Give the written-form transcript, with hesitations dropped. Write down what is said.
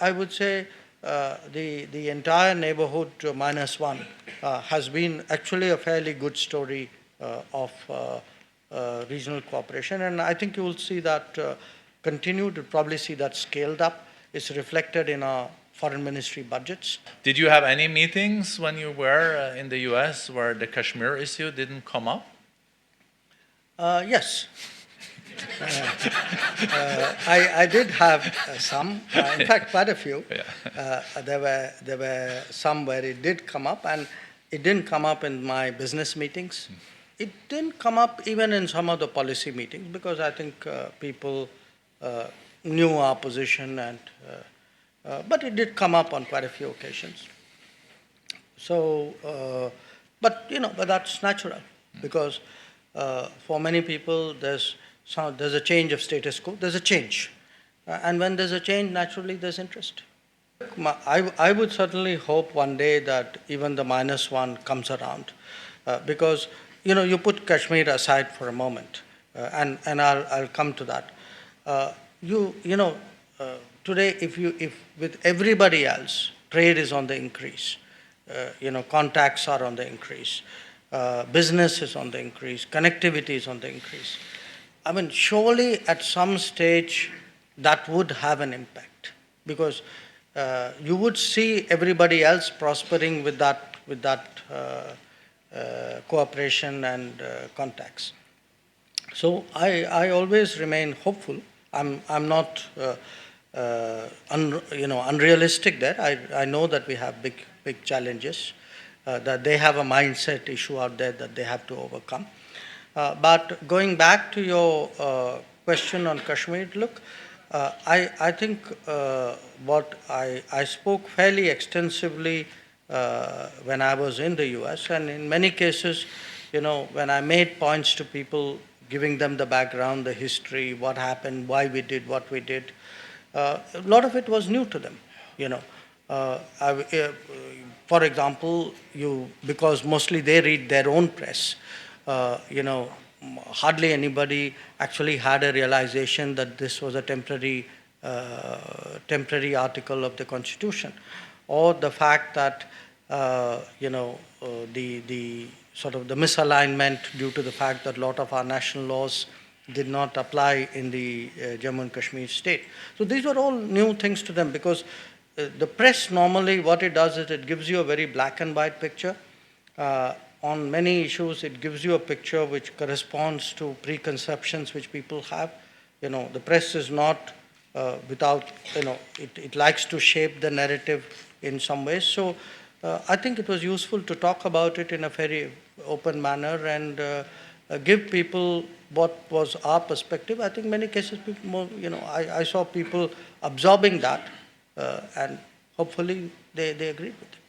I would say the entire neighborhood -1 has been actually a fairly good story of regional cooperation, and I think you will see that continue to probably see that scaled up. It's reflected in our foreign ministry budgets. Did you have any meetings when you were in the US where the Kashmir issue didn't come up? Yes. I did have some, in fact, quite a few. Yeah. There were some where it did come up, and it didn't come up in my business meetings. It didn't come up even in some of the policy meetings because I think people knew our position, and but it did come up on quite a few occasions. So, but that's natural because for many people there's a change of status quo. There's a change, and when there's a change, naturally there's interest. I would certainly hope one day that even the -1 comes around, because you put Kashmir aside for a moment, and I'll come to that. Today, if with everybody else, trade is on the increase. Contacts are on the increase. Business is on the increase. Connectivity is on the increase. I mean, surely at some stage that would have an impact because you would see everybody else prospering with that cooperation and contacts. So I always remain hopeful. I'm not unrealistic there. I know that we have big challenges, that they have a mindset issue out there that they have to overcome. But going back to your question on Kashmir, look, I think what I spoke fairly extensively when I was in the US, and in many cases, when I made points to people, giving them the background, the history, what happened, why we did what we did, a lot of it was new to them, for example, because mostly they read their own press, hardly anybody actually had a realization that this was a temporary article of the Constitution, or the fact that the sort of the misalignment due to the fact that a lot of our national laws did not apply in the Jammu and Kashmir state. So these were all new things to them because the press normally what it does is it gives you a very black and white picture. On many issues, it gives you a picture which corresponds to preconceptions which people have. The press is not without, it likes to shape the narrative in some ways. So I think it was useful to talk about it in a very open manner and give people what was our perspective. I think many cases, people I saw people absorbing that, and hopefully they agreed with it.